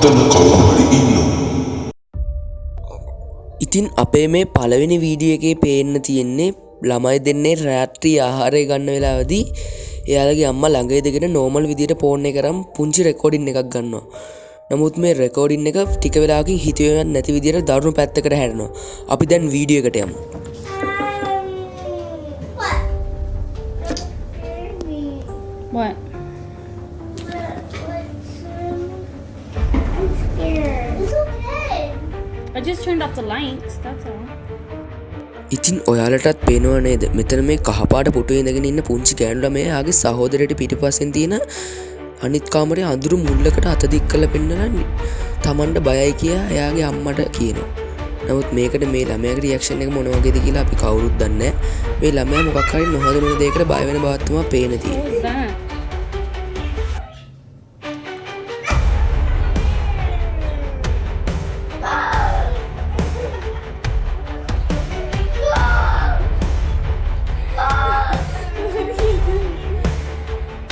අතන කවුරු හරි ඉන්නවා. ඉතින් අපේ මේ පළවෙනි වීඩියෝ එකේ පේන්න තියෙන්නේ ළමයි දෙන්නේ රාත්‍රී ආහාරය ගන්න වෙලාවදී එයාලගේ අම්මා ළඟ ඉඳගෙන නෝමල් විදියට ෆෝන් එක කරන් පුංචි රෙකෝඩින් එකක් ගන්නවා. නමුත් මේ රෙකෝඩින් එක ටික වෙලාවකින් හිතුවේ නැති විදියට දරුණු පැත්තකට හැරෙනවා. අපි දැන් වීඩියෝ එකට යමු. What? I'm scared. It's okay. I just turned off the lights, that's all. ඉතින් ඔයාලටත් පේනවා නේද මෙතන මේ කහපාට පුටුවේ ඉඳගෙන ඉන්න පුංචි ගෑනු ළමයාගේ සහෝදරයට පිටිපස්සෙන් තියෙන අනිත් කාමරේ අඳුරු මුල්ලකට අත දික් කරලා පෙන්නලා තමන්ට බයයි කියා එයාගේ අම්මට කියනවා. නමුත් මේකට මේ ළමයාගේ රියැක්ෂන් එක මොන වගේද කියලා අපි කවුරුත් දන්නේ නැහැ. මේ ළමයා මොකක් හරි නොහඳුනන දෙයකට බය වෙන බවක් තමයි පේන තියෙන්නේ. What was that?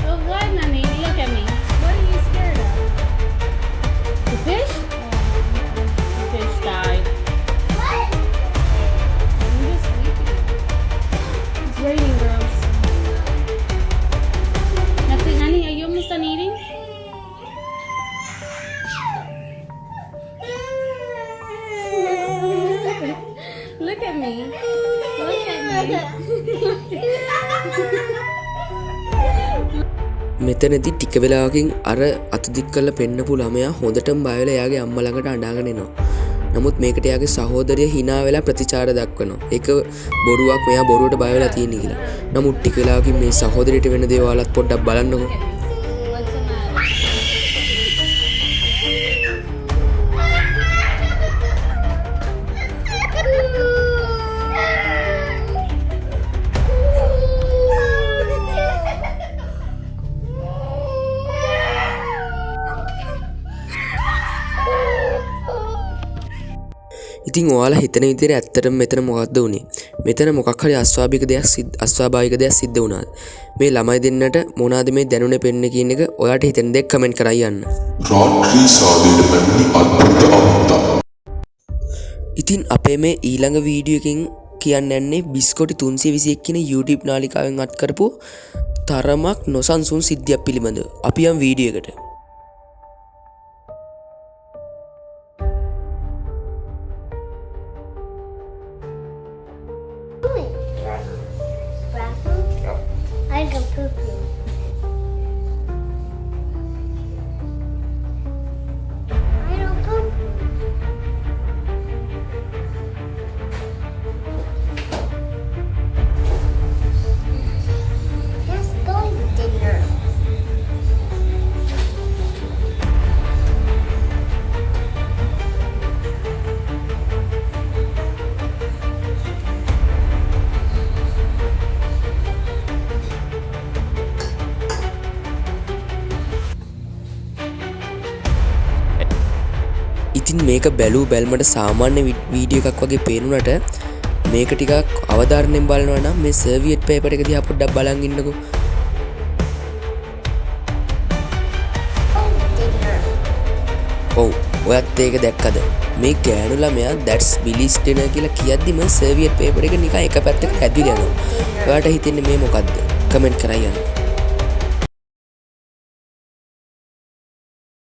Oh, what, Nani? Look at me. What are you scared of? The fish? The fish died. What? I'm just sleepy. It's raining, girls. Nothing, Nani, are you almost done eating? Look at me. Look at me. මෙතනදී ටික වෙලාවකින් අර අත දික් කරලා පෙන්නපු ළමයා හොඳටම බය වෙලා එයාගේ අම්මා ළඟට අඬාගෙන එනවා. නමුත් මේකට එයාගේ සහෝදරිය hina වෙලා ප්‍රතිචාර දක්වනවා. ඒක බොරුවක්, මෙයා බොරුවට බය වෙලා තියෙන කියලා. නමුත් ටික වෙලාවකින් මේ සහෝදරියට වෙන දේ ඔයාලත් පොඩ්ඩක් බලන්නකෝ. What's the matter? ඉතින් ඔයාලා හිතන විදිහට ඇත්තටම මෙතන මොකක්ද උනේ? මෙතන මොකක් හරි අස්වාභාවික දෙයක් සිද්ධ වුණාද? මේ ළමයි දෙන්නට මොනවාද මේ දැනුනේ පෙන්නේ කියන එක ඔයාලට හිතෙන දේ කමෙන්ට් කරලා යන්න. රාත්‍රී සාදයට පැමිණි අද්භුත අමුත්තා. ඉතින් අපේ මේ ඊළඟ වීඩියෝ එකෙන් කියන්න යන්නේ බිස්කොටි 321 කියන YouTube නාලිකාවෙන් අත් කරපු තරමක් නොසන්සුන් සිද්ධියක් පිළිබඳව. අපි යම් වීඩියෝ එකට. I go poo-poo. I don't poo-poo. Let's go to dinner. ඉතින් මේක බැලූ බැල්මට සාමාන්‍ය වීඩියෝ එකක් වගේ පේනුනට මේක ටිකක් අවධාරණයෙන් බලනවා නම් මේ සර්වියට් පේපර් එක දිහා පොඩ්ඩක් බලන් ඉන්නකෝ. ඔව්, ඔයත් ඒක දැක්කද? මේ ගෑනු ළමයා that's Billy's dinner කියලා කියද්දි මේ සර්වියට් පේපර් එක නිකන් එක පැත්තකට ඇදිලා යනවා. ඔයාලට හිතෙන්නේ මේ මොකද්ද? කමෙන්ට් කරලා යන්න.